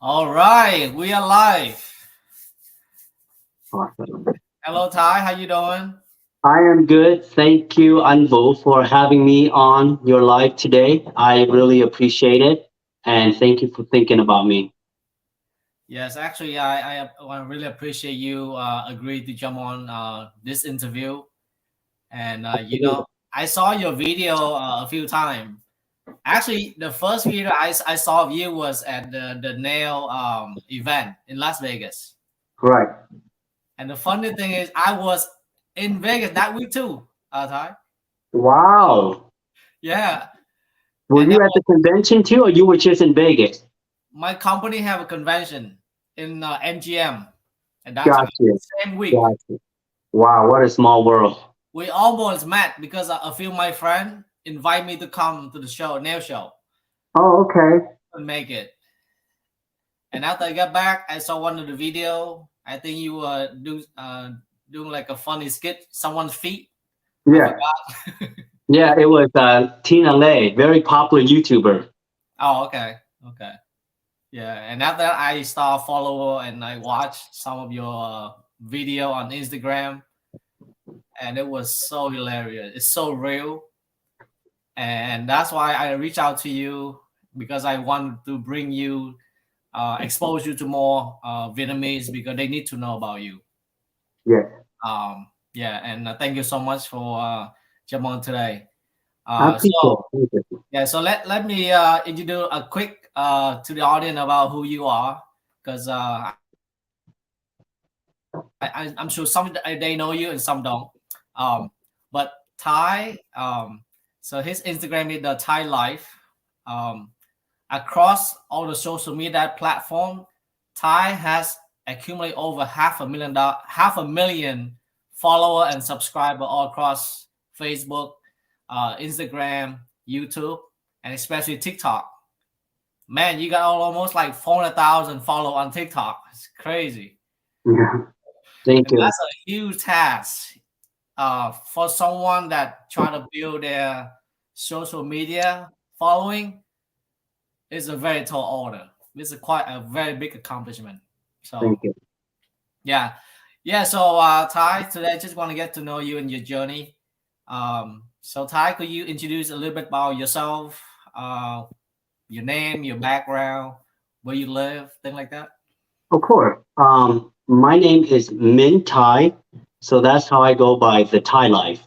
All right, we are live. Awesome. Hello, Ty. How you doing? I am good. Thank you, Anvo, for having me on your live today. I really appreciate it. And thank you for thinking about me. Yes, actually, I really appreciate you agreed to jump on this interview. And I saw your video a few times. Actually, the first video I saw of you was at the nail event in Las Vegas. Right. And the funny thing is, I was in Vegas that week too, Ty. Wow. Yeah, Were and you at the convention too, or you were just in Vegas? my company have a convention in MGM at that time, Gotcha. same week. Gotcha. Wow, what a small world. We almost met because a few of my friends invite me to come to the show, nail show. Oh, okay. Couldn't make it. And after I got back, I saw one of the video. I think you were doing like a funny skit, someone's feet. I Yeah. forgot. Yeah, it was Tina Lei, very popular YouTuber. Oh, okay, okay, yeah. And after that, I start follow and I watched some of your video on Instagram, and it was so hilarious. It's so real, and that's why I reached out to you because I want to bring you, expose you to more Vietnamese because they need to know about you. Yeah. Yeah, and thank you so much for jumping on today. I appreciate So it. Thank you. yeah, so let me introduce a quick to the audience about who you are because I'm sure some they know you and some don't. But Ty, so his Instagram is the Thai Life. Um, Across all the social media platform, Ty has accumulated over half a million follower and subscriber all across Facebook, Instagram, YouTube, and especially TikTok. Man, you got almost like 400,000 follow on TikTok. It's crazy. Yeah. Thank And you. that's a huge task for someone that try to build their social media following. Is a very tall order. This is quite a very big accomplishment. Thank So you. yeah, yeah. So Ty, today I just want to get to know you and your journey. So Ty, could you introduce a little bit about yourself, your name, your background, where you live, thing like that? Of course. My name is Min Thai, so that's how I go by the Thai life.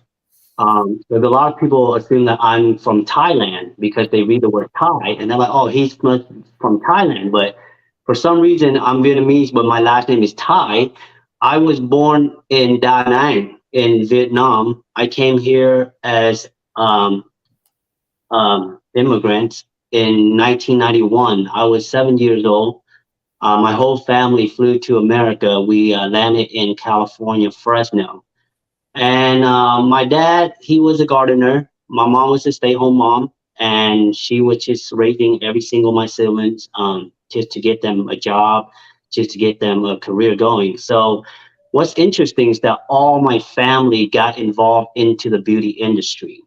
There's a lot of people assume that I'm from Thailand because they read the word Thai and they're like, oh, from Thailand. But for some reason, I'm Vietnamese, but my last name is Thai. I was born in Da Nang in Vietnam. I came here as immigrants in 1991. I was 7 years old. My whole family flew to America. We landed in California, Fresno. And my dad, he was a gardener. My mom was a stay-home mom, and she was just raising every single my siblings, just to get them a job, just to get them a career going. So, what's interesting is that all my family got involved into the beauty industry.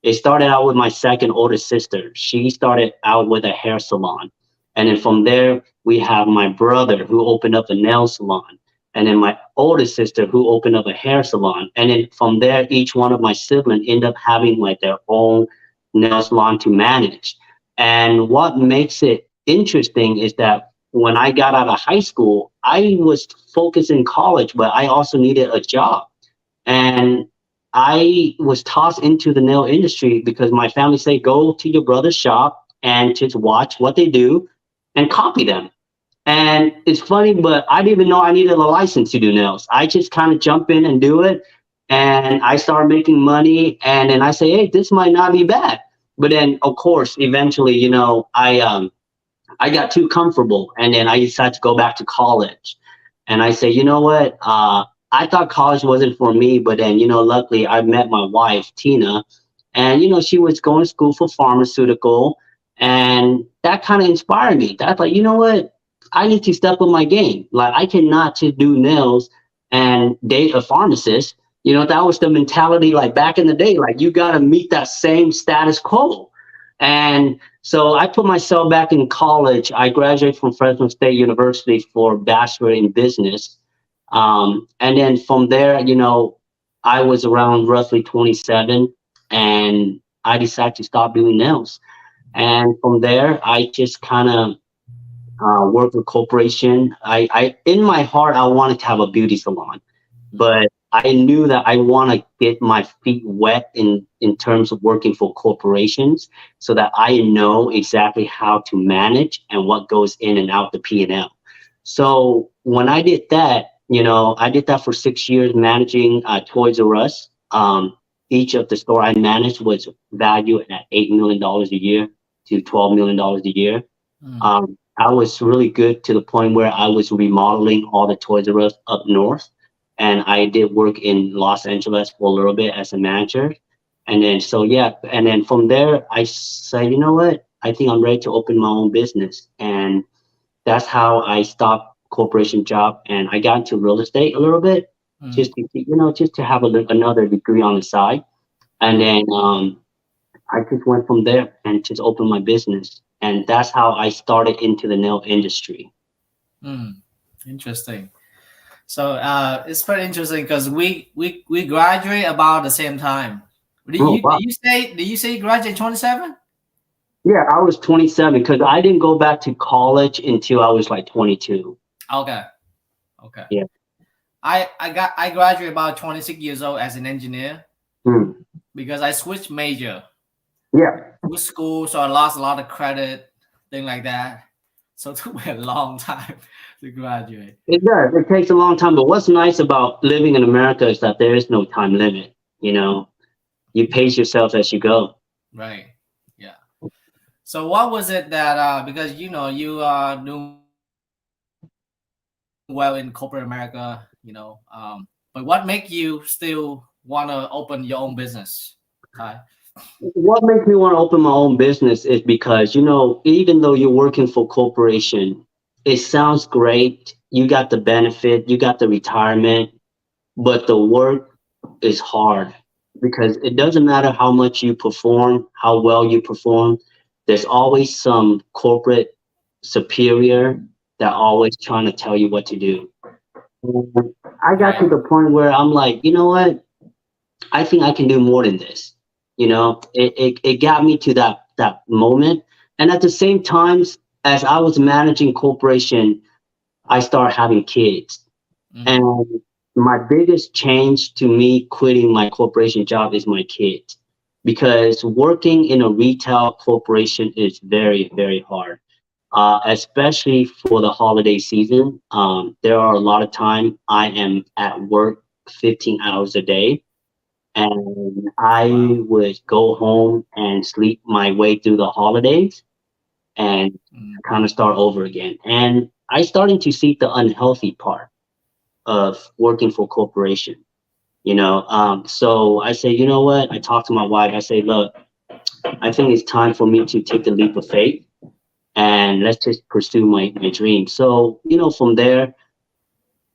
It started out with my second older sister. She started out with a hair salon. And then from there, we have my brother who opened up a nail salon. And then my older sister who opened up a hair salon. And then from there, each one of my siblings end up having like their own nail salon to manage. And what makes it interesting is that when I got out of high school, I was focused in college, but I also needed a job. And I was tossed into the nail industry because my family said, go to your brother's shop and just watch what they do and copy them. And it's funny, but I didn't even know I needed a license to do nails. I just kind of jump in and do it. And I started making money. And then I say, hey, this might not be bad. But then, of course, eventually, I got too comfortable. And then I decided to go back to college. And I say, you know what? I thought college wasn't for me, but then, luckily I met my wife, Tina, and, she was going to school for pharmaceutical. And that kind of inspired me. That's like, you know what? I need to step up my game. Like, I cannot just do nails and date a pharmacist. That was the mentality like back in the day. Like, you got to meet that same status quo. And So I put myself back in college. I graduated from Fresno State University for bachelor in business. And then from there, I was around roughly 27 and I decided to stop doing nails. And from there, I just kind of worked with corporation. In my heart, I wanted to have a beauty salon, but I knew that I want to get my feet wet in terms of working for corporations so that I know exactly how to manage and what goes in and out the P&L. So when I did that, I did that for 6 years managing Toys R Us. Each of the store I managed was valued at $8 million a year to $12 million a year. I was really good to the point where I was remodeling all the Toys R Us up north. And I did work in Los Angeles for a little bit as a manager. And then, and then from there, I said, you know what? I think I'm ready to open my own business. And that's how I stopped corporation job. And I got into real estate a little bit, just to have another degree on the side. And then I just went from there and just opened my business. And that's how I started into the nail industry. Interesting. So it's pretty interesting because we graduate about the same time. Did you say you graduate 27? Yeah, I was 27 because I didn't go back to college until I was like 22. Okay. Yeah. I graduated about 26 years old as an engineer because I switched major. Yeah. With school, so I lost a lot of credit, thing like that. So it took me a long time to graduate. It does. It takes a long time. But what's nice about living in America is that there is no time limit. You pace yourself as you go. Right. Yeah. So what was it that because you are doing well in corporate America, but what make you still want to open your own business, Ty? What makes me want to open my own business is because, even though you're working for corporation, it sounds great. You got the benefit, you got the retirement, but the work is hard because it doesn't matter how much you perform, how well you perform. There's always some corporate superior that always trying to tell you what to do. And I got to the point where I'm like, you know what? I think I can do more than this. It got me to that moment. And at the same time, as I was managing corporation, I started having kids. And my biggest change to me quitting my corporation job is my kids, because working in a retail corporation is very, very hard, especially for the holiday season. There are a lot of time I am at work 15 hours a day. And I would go home and sleep my way through the holidays and kind of start over again. And I started to see the unhealthy part of working for corporation, So I say, you know what? I talked to my wife. I say, look, I think it's time for me to take the leap of faith and let's just pursue my dream. So, from there,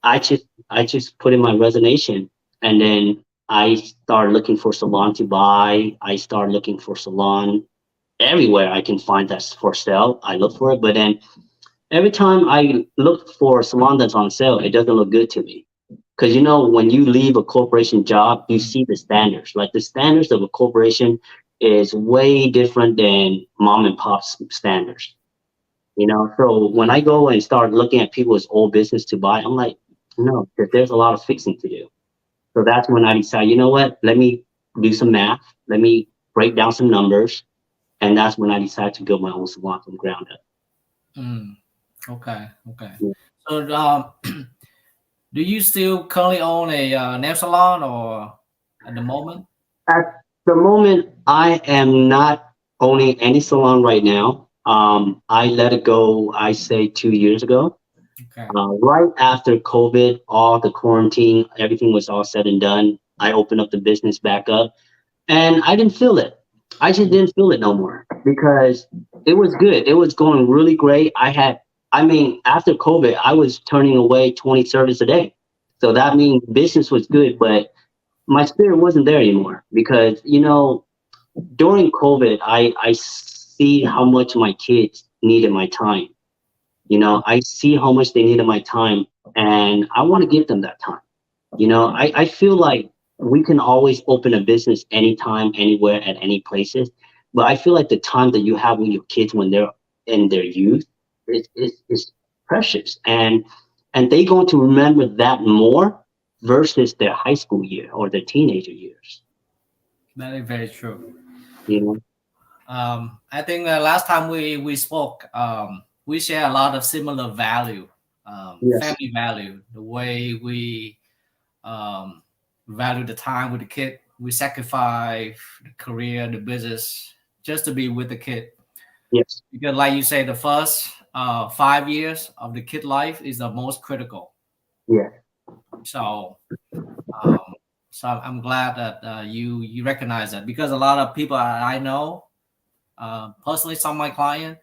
I just put in my resignation, and then I started looking for salon to buy. I started looking for salon everywhere I can find that's for sale. I look for it, but then every time I look for a salon that's on sale, it doesn't look good to me. Because when you leave a corporation job, you see the standards. Like the standards of a corporation is way different than mom and pop's standards. So when I go and start looking at people's old business to buy, I'm like, no, because there's a lot of fixing to do. So that's when I decided, you know what, let me do some math. Let me break down some numbers. And that's when I decided to build my own salon from the ground up. Okay. Yeah. So do you still currently own a nail salon or at the moment? At the moment, I am not owning any salon right now. I let it go, I say 2 years ago. Okay. Right after COVID, all the quarantine, everything was all said and done. I opened up the business back up and I didn't feel it. I just didn't feel it no more because it was good. It was going really great. After COVID, I was turning away 20 service a day. So that means business was good, but my spirit wasn't there anymore because, during COVID, I see how much my kids needed my time. I see how much they needed my time, and I want to give them that time. I feel like we can always open a business anytime, anywhere, at any places. But I feel like the time that you have with your kids when they're in their youth is precious. And they're going to remember that more versus their high school year or their teenager years. That is very true. You know? I think last time we spoke, we share a lot of similar value, Yes. family value, the way we value the time with the kid. We sacrifice the career, the business, just to be with the kid. Yes. Because, like you say, the first 5 years of the kid life is the most critical. Yeah. So, um, so I'm glad that you recognize that, because a lot of people I know, personally, some of my clients,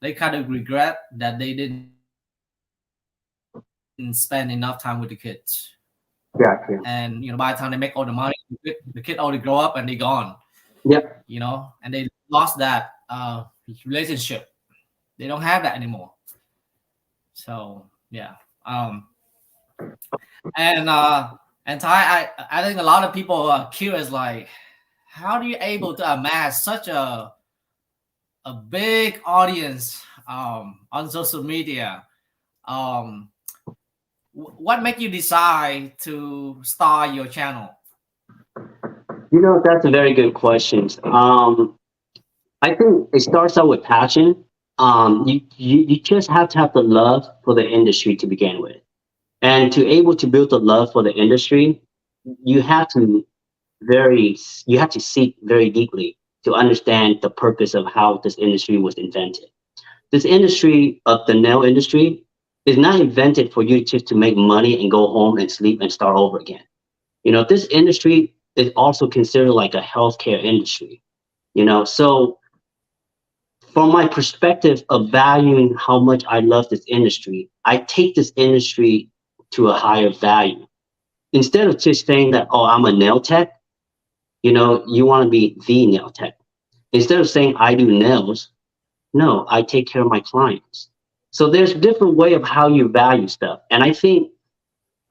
they kind of regret that they didn't spend enough time with the kids. Gotcha. And by the time they make all the money, the kid already grow up and they gone. Yep. And they lost that relationship. They don't have that anymore. So yeah. And Ty, I think a lot of people are curious, like, how do you able to amass such a big audience on social media? What make you decide to start your channel? That's a very good question. I think it starts out with passion. You just have to have the love for the industry to begin with. And to able to build the love for the industry, you have to seek very deeply to understand the purpose of how this industry was invented. This industry of the nail industry is not invented for you just to make money and go home and sleep and start over again. This industry is also considered like a healthcare industry. So from my perspective of valuing how much I love this industry, I take this industry to a higher value. Instead of just saying that, oh, I'm a nail tech, you want to be the nail tech. Instead of saying I do nails, no, I take care of my clients. So there's a different way of how you value stuff. And I think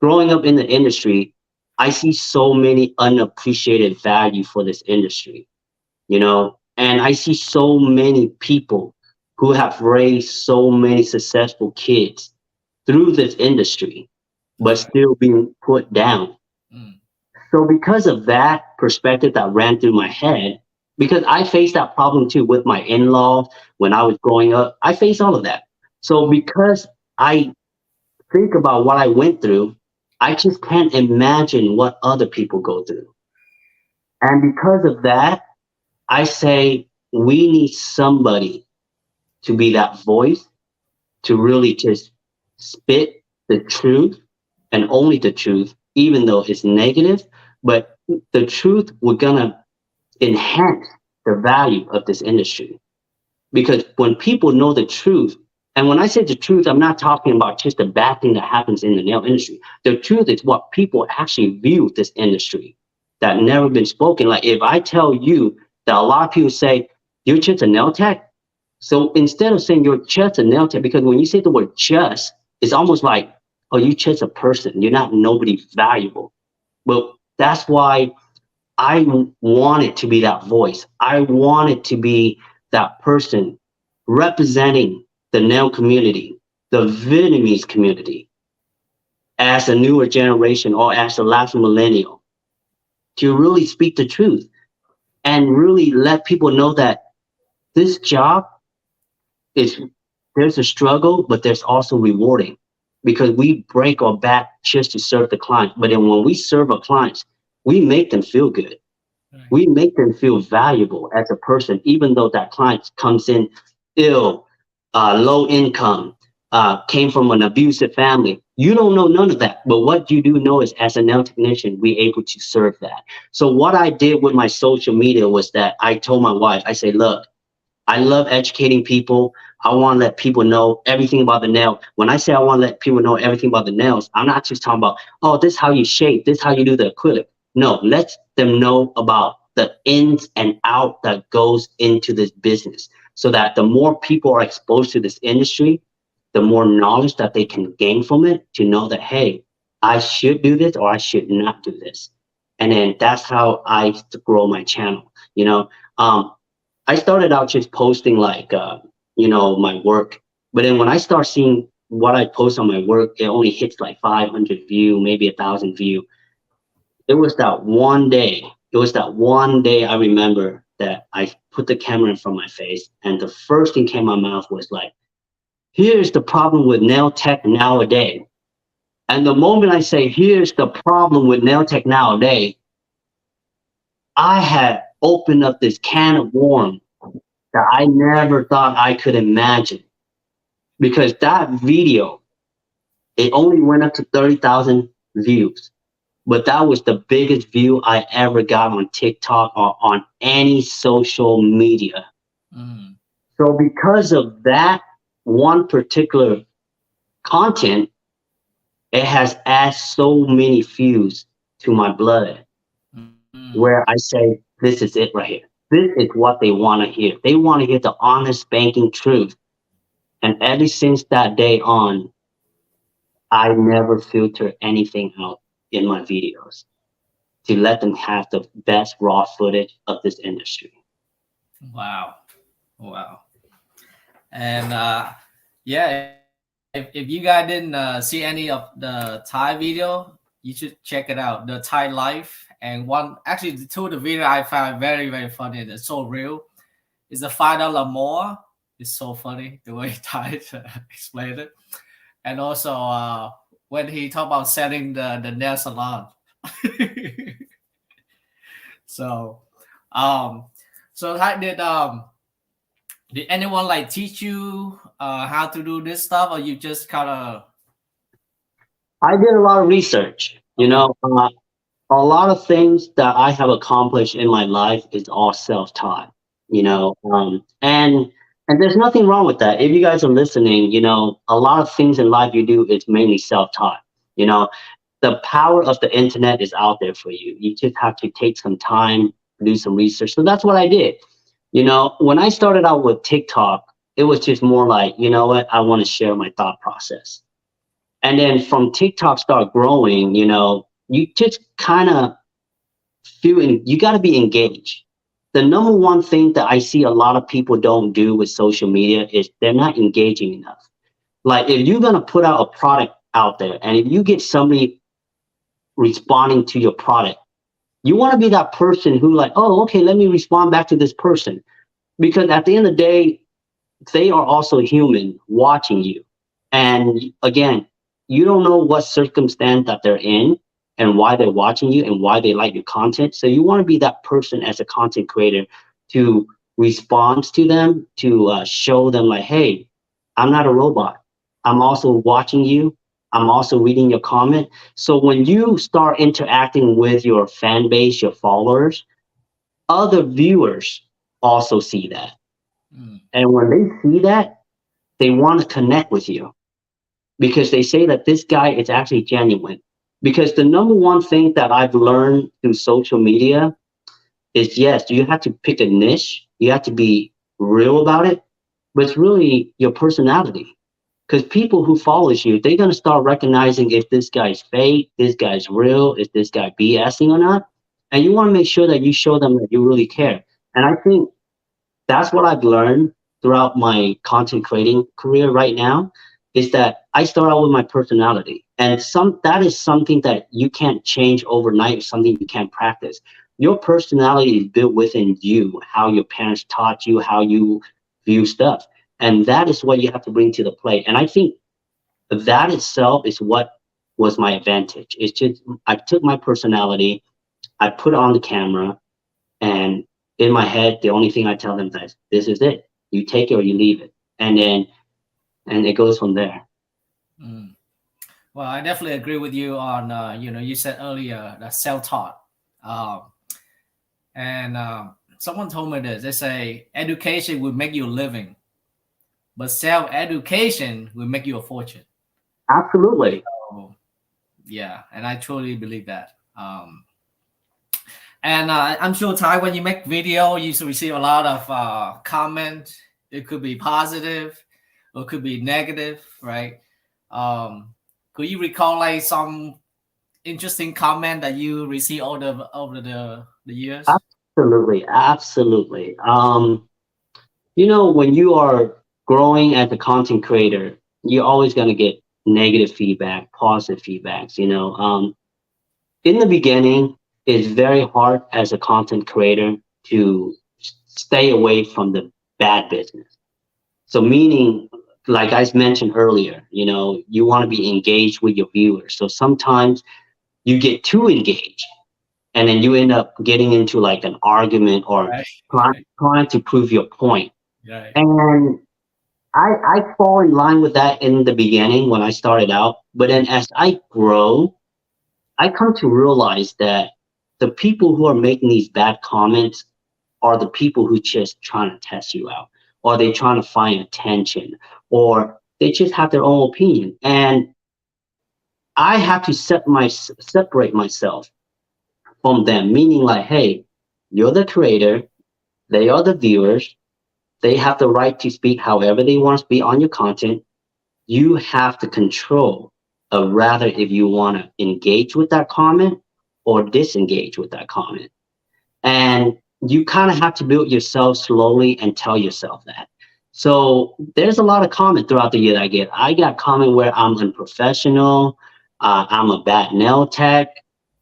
growing up in the industry, I see so many unappreciated value for this industry, and I see so many people who have raised so many successful kids through this industry, but still being put down. So because of that perspective that ran through my head, because I faced that problem too with my in-laws when I was growing up, I faced all of that. So because I think about what I went through, I just can't imagine what other people go through. And because of that, I say we need somebody to be that voice, to really just spit the truth and only the truth, even though it's negative. But the truth, we're going to enhance the value of this industry. Because when people know the truth, and when I say the truth, I'm not talking about just the bad thing that happens in the nail industry. The truth is what people actually view this industry that never been spoken. Like if I tell you that a lot of people say, you're just a nail tech. So instead of saying you're just a nail tech, because when you say the word just, it's almost like, oh, you're just a person. You're not nobody valuable. Well, that's why I wanted to be that voice. I wanted to be that person representing the nail community, the Vietnamese community, as a newer generation or as the last millennial, to really speak the truth and really let people know that this job there's a struggle, but there's also rewarding, because we break our back just to serve the client. But then when we serve our clients, we make them feel good. We make them feel valuable as a person, even though that client comes in ill, low income, came from an abusive family. You don't know none of that. But what you do know is, as a nail technician, we're able to serve that. So what I did with my social media was that I told my wife, I say, look, I love educating people. I want to let people know everything about the nail. When I say I want to let people know everything about the nails, I'm not just talking about, oh, this is how you shape, this is how you do the acrylic. No, let them know about the ins and out that goes into this business. so that the more people are exposed to this industry, the more knowledge that they can gain from it to know that, hey, I should do this or I should not do this. And then that's how I used to grow my channel. I started out just posting like, my work. But then when I start seeing what I post on my work, it only hits like 500 view, maybe 1,000 view. It was that one day. It was that one day I remember that I put the camera in front of my face, and the first thing came out of my mouth was like, here's the problem with nail tech nowadays. And the moment I say, here's the problem with nail tech nowadays, I had opened up this can of worms that I never thought I could imagine. Because that video, it only went up to 30,000 views. But that was the biggest view I ever got on TikTok or on any social media. Mm. So because of that one particular content, it has added so many views to my blood, where I say, this is it right here. This is what they want to hear. They want to hear the honest banking truth. And ever since that day on, I never filter anything out in my videos to let them have the best raw footage of this industry. Wow. And yeah, if you guys didn't see any of the Thai video, you should check it out, the Thai life. And actually the two of the video I found very, very funny. It's so real. It's the $5 more. It's so funny the way Thai explained it. And also when he talked about selling the nail salon. So Thai, did anyone like teach you how to do this stuff, or you just kind of? I did a lot of research. A lot of things that I have accomplished in my life is all self-taught. And there's nothing wrong with that. If you guys are listening, a lot of things in life you do is mainly self-taught. The power of the internet is out there for you. You just have to take some time, do some research. So that's what I did. When I started out with TikTok, it was just more like, you know what, I want to share my thought process. And then from TikTok start growing, you just kind of you got to be engaged. The number one thing that I see a lot of people don't do with social media is they're not engaging enough. Like if you're going to put out a product out there, and if you get somebody responding to your product, you want to be that person who like, oh, okay, let me respond back to this person. Because at the end of the day, they are also human watching you. And again, you don't know what circumstance that they're in and why they're watching you and why they like your content. So you want to be that person as a content creator to respond to them, to show them like, hey, I'm not a robot. I'm also watching you. I'm also reading your comment. So when you start interacting with your fan base, your followers, other viewers also see that. And when they see that, they want to connect with you because they say that this guy is actually genuine. Because the number one thing that I've learned through social media is, yes, you have to pick a niche. You have to be real about it, but it's really your personality. Because people who follows you, they're going to start recognizing if this guy's fake, this guy's real, is this guy BSing or not. And you want to make sure that you show them that you really care. And I think that's what I've learned throughout my content creating career right now, is that I start out with my personality. And that is something that you can't change overnight, or something you can't practice. Your personality is built within you, how your parents taught you, how you view stuff. And that is what you have to bring to the plate. And I think that itself is what was my advantage. It's just, I took my personality, I put it on the camera, and in my head, the only thing I tell them is, this is it. You take it or you leave it. And it goes from there. Well, I definitely agree with you on, you said earlier that self-taught. Someone told me this. They say education will make you a living, but self-education will make you a fortune. Absolutely. So, yeah, and I truly believe that. And I'm sure, Thai, when you make video, you receive a lot of comments It could be positive, or it could be negative, right? Could you recall like some interesting comment that you received over the years? Absolutely, absolutely. When you are growing as a content creator, you're always going to get negative feedback, positive feedbacks. In the beginning, it's very hard as a content creator to stay away from the bad business. So, meaning, like I mentioned earlier, you want to be engaged with your viewers. So sometimes you get too engaged, and then you end up getting into like an argument or Right, trying to prove your point. right, And I fall in line with that in the beginning when I started out. But then as I grow, I come to realize that the people who are making these bad comments are the people who just trying to test you out, or they trying to find attention, or they just have their own opinion. And I have to separate myself from them, meaning like, hey, you're the creator, they are the viewers, they have the right to speak however they want to speak on your content. You have the control of rather if you want to engage with that comment or disengage with that comment. And you kind of have to build yourself slowly and tell yourself that. So there's a lot of comment throughout the year that I get. I got comment where I'm unprofessional, I'm a bad nail tech,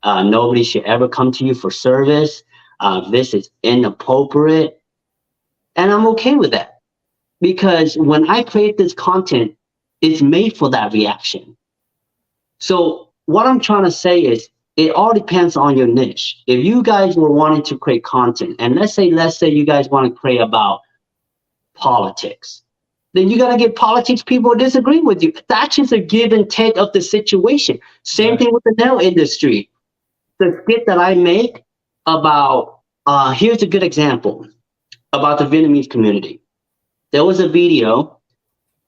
nobody should ever come to you for service, this is inappropriate. And I'm okay with that because when I create this content, it's made for that reaction. So what I'm trying to say is it all depends on your niche. If you guys were wanting to create content, and let's say you guys want to create about politics, then you got to get politics people disagree with you. That's just a give and take of the situation. Same right, thing with the nail industry. The skit that I make about, here's a good example about the Vietnamese community. There was a video,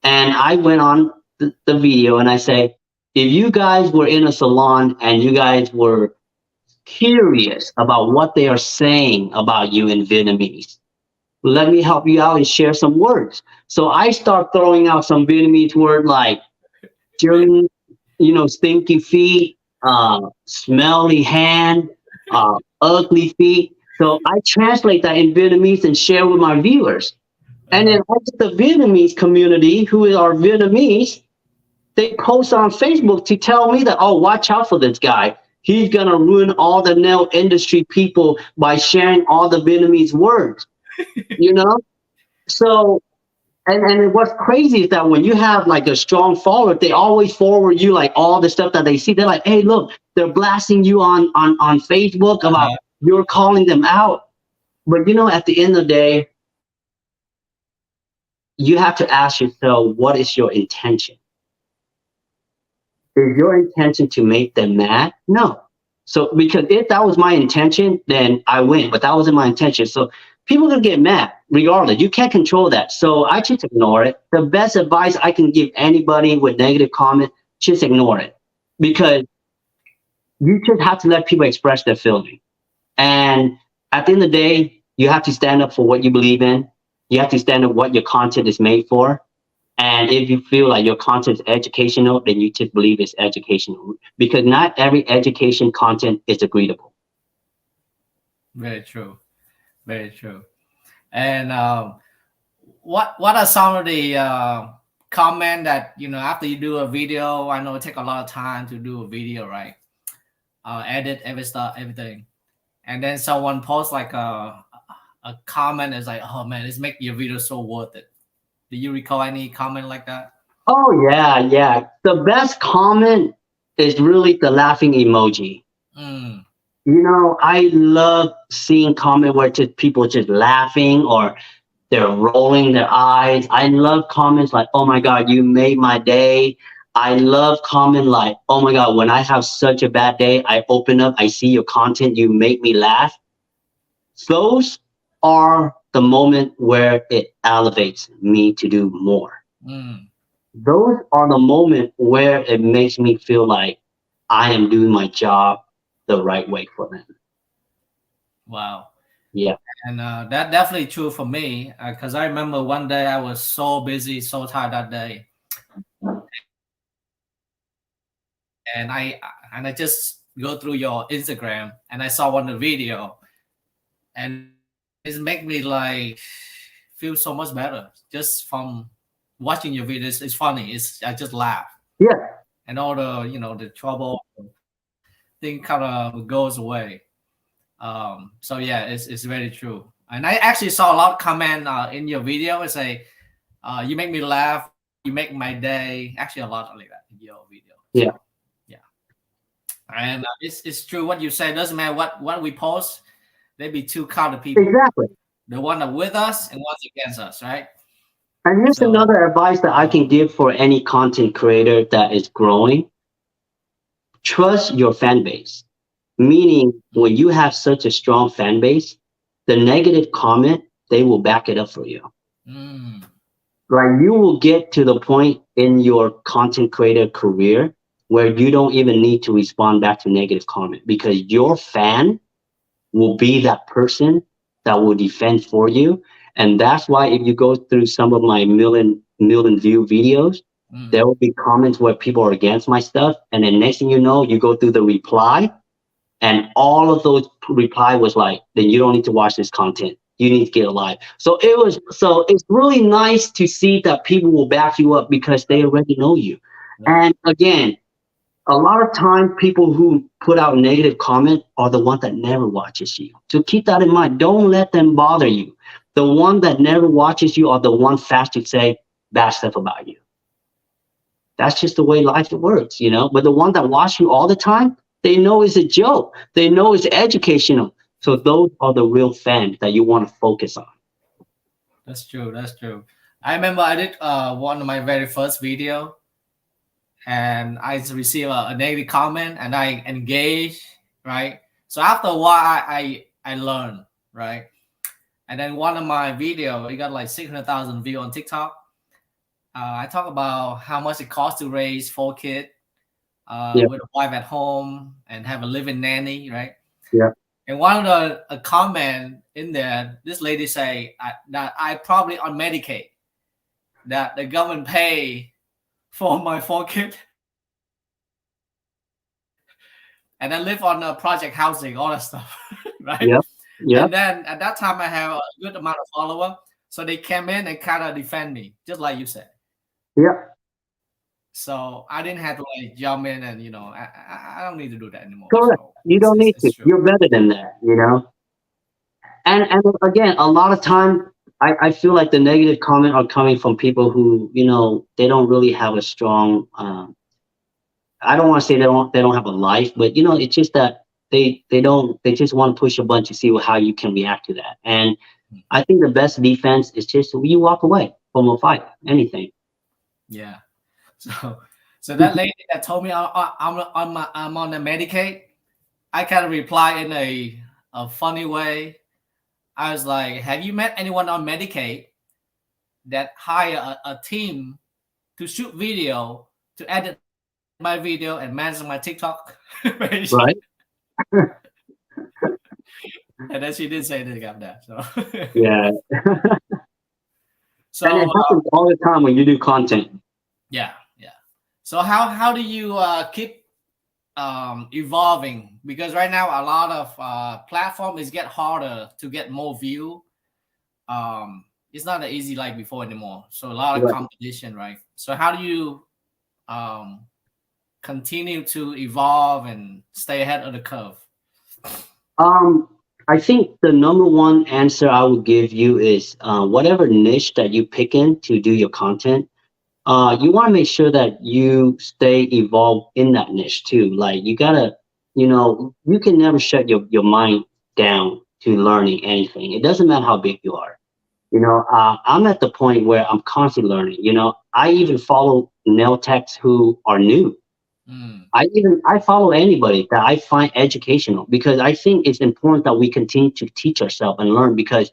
and I went on the video and I say, if you guys were in a salon and you guys were curious about what they are saying about you in Vietnamese, let me help you out and share some words. So I start throwing out some Vietnamese word like, "Jerry," stinky feet, smelly hand, ugly feet. So I translate that in Vietnamese and share with my viewers. And then the Vietnamese community, who are Vietnamese, they post on Facebook to tell me that, oh, watch out for this guy. He's going to ruin all the nail industry people by sharing all the Vietnamese words, So, and what's crazy is that when you have like a strong follower, they always forward you like all the stuff that they see. They're like, hey, look, they're blasting you on Facebook about you're calling them out. But, at the end of the day, you have to ask yourself, what is your intention? Is your intention to make them mad? No. So, because if that was my intention, then I win, but that wasn't my intention. So people can get mad regardless. You can't control that. So I just ignore it. The best advice I can give anybody with negative comment, just ignore it, because you just have to let people express their feeling. And at the end of the day, you have to stand up for what you believe in. You have to stand up what your content is made for. And if you feel like your content is educational, then you just believe it's educational, because not every education content is agreeable. very true, very true. And what are some of the comment that after you do a video? I know it take a lot of time to do a video, right? Edit everything, and then someone posts like a comment is like, oh man, this make your video so worth it. Do you recall any comment like that? Oh yeah. The best comment is really the laughing emoji. Mm, I love seeing comment where just people just laughing or they're rolling their eyes. I love comments like, oh my God, you made my day. I love comment like, oh my God, when I have such a bad day, I open up, I see your content, you make me laugh. Those are the moment where it elevates me to do more. mm. Those are the moment where it makes me feel like I am doing my job the right way for them. Wow. Yeah. And that definitely true for me, because I remember one day I was so busy, so tired that day, and I just go through your Instagram and I saw one of the video, and it make me like feel so much better just from watching your videos. It's funny. I just laugh, Yeah. and all the the trouble thing kind of goes away. So yeah, it's very true. And I actually saw a lot of comment in your video. It say, "You make me laugh. You make my day." Actually, a lot like that in your video. Yeah. So yeah, and it's true what you say. Doesn't matter what we post. There be two kind of people: Exactly. the one that with us and one's against us, right? And here's So another advice that I can give for any content creator that is growing. Trust your fan base. Meaning, when you have such a strong fan base, the negative comment, they will back it up for you. mm, Like, you will get to the point in your content creator career where you don't even need to respond back to negative comment, because your fan will be that person that will defend for you. And that's why if you go through some of my million view videos, there will be comments where people are against my stuff. And then next thing you know, you go through the reply, and all of those reply was like, then you don't need to watch this content. You need to get alive. So it's really nice to see that people will back you up because they already know you. And again, a lot of time people who put out negative comment are the one that never watches you. So keep that in mind. Don't let them bother you. The one that never watches you are the one fast to say bad stuff about you. That's just the way life works, you know. But the one that watch you all the time, they know it's a joke. They know it's educational. So those are the real fans that you want to focus on. that's true. That's true. I remember I did one of my very first video, and I received a negative comment, and I engaged, right? So after a while, I learned, right? And then one of my video, it got like 600,000 views on TikTok. I talk about how much it costs to raise 4 kids Yeah, with a wife at home and have a living nanny, right? yeah. And one of the a comment in there, this lady say that I probably on Medicaid, that the government pay for my 4 kids, and I live on a project housing, all that stuff, right? Yeah, yeah, And then at that time, I have a good amount of follower, so they came in and kind of defend me, just like you said. yeah. So I didn't have to like jump in, and I don't need to do that anymore. Correct. So You it's don't it's, need to. it's true. You're better than that, you know. And again, a lot of time, I feel like the negative comment are coming from people who, they don't really have a strong. I don't want to say they don't have a life, but it's just that they just want to push a button to see how you can react to that. And I think the best defense is just you walk away from a fight, anything. Yeah. So that lady that told me I'm on the Medicaid, I kind of reply in a funny way. I was like, "Have you met anyone on Medicaid that hire a team to shoot video, to edit my video and manage my TikTok page?" Right? And then she didn't say anything about that. So, Yeah. so And it happens all the time when you do content. yeah. So how do you keep evolving? Because right now a lot of platforms get harder to get more view. It's not that easy like before anymore. So a lot of Right. competition, right? So how do you continue to evolve and stay ahead of the curve? I think the number one answer I would give you is whatever niche that you pick in to do your content, you want to make sure that you stay evolved in that niche too. Like, you gotta, you can never shut your mind down to learning anything. It doesn't matter how big you are. I'm at the point where I'm constantly learning. I even follow nail techs who are new. Mm, I follow anybody that I find educational, because I think it's important that we continue to teach ourselves and learn, because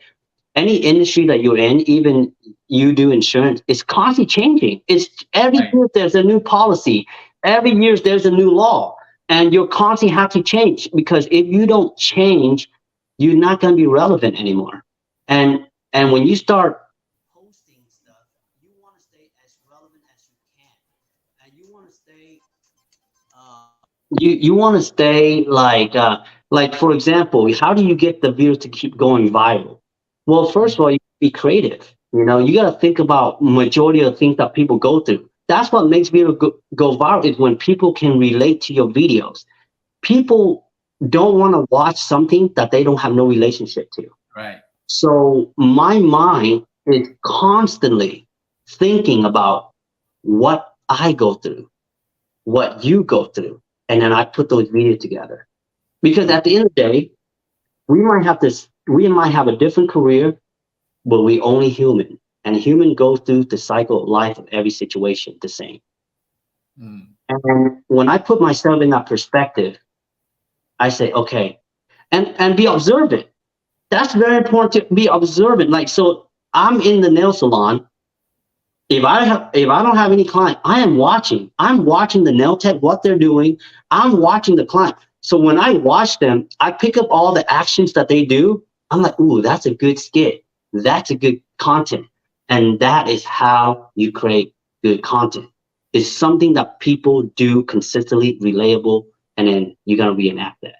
any industry that you're in, even you do insurance, it's constantly changing. It's every right. year there's a new policy, every year there's a new law, and you're constantly have to change, because if you don't change, you're not going to be relevant anymore. And when you start posting stuff, you want to stay as relevant as you can, and you want to stay you want to stay like for example, how do you get the video to keep going viral? Well, first of all, you be creative. You know, you got to think about majority of the things that people go through. That's what makes video go viral, is when people can relate to your videos. People don't want to watch something that they don't have no relationship to. Right. So my mind is constantly thinking about what I go through, what you go through, and then I put those videos together. Because at the end of the day, we might have a different career, but we only human, and human goes through the cycle of life of every situation the same. And when I put myself in that perspective, I say, okay, and be observant. That's very important, to be observant. Like, so I'm in the nail salon. If I don't have any client, I'm watching the nail tech, what they're doing. I'm watching the client. So when I watch them, I pick up all the actions that they do. I'm like, ooh, that's a good skit. That's a good content. And that is how you create good content. It's something that people do consistently, relatable, and then you're going to reenact that.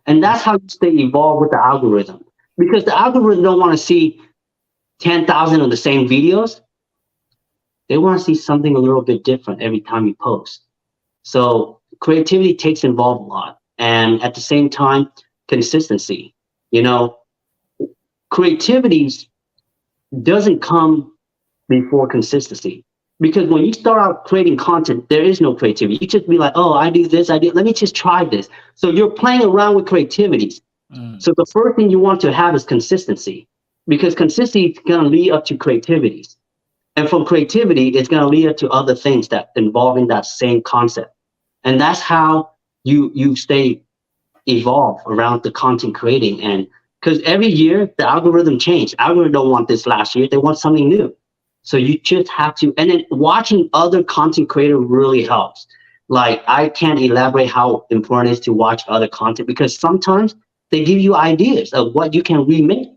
And that's how you stay evolved with the algorithm. Because the algorithm don't want to see 10,000 of the same videos. They want to see something a little bit different every time you post. So creativity takes involved a lot. And at the same time, consistency. You know, creativity doesn't come before consistency. Because when you start out creating content, there is no creativity. You just be like, oh, I do this, let me just try this. So you're playing around with creativities. So the first thing you want to have is consistency, because consistency is going to lead up to creativities. And from creativity, it's going to lead up to other things that involving that same concept. And that's how you stay evolved around the content creating. And because every year the algorithm changed. Algorithm don't want this last year. They want something new. So you just have to, and then watching other content creators really helps. Like, I can't elaborate how important it is to watch other content, because sometimes they give you ideas of what you can remake.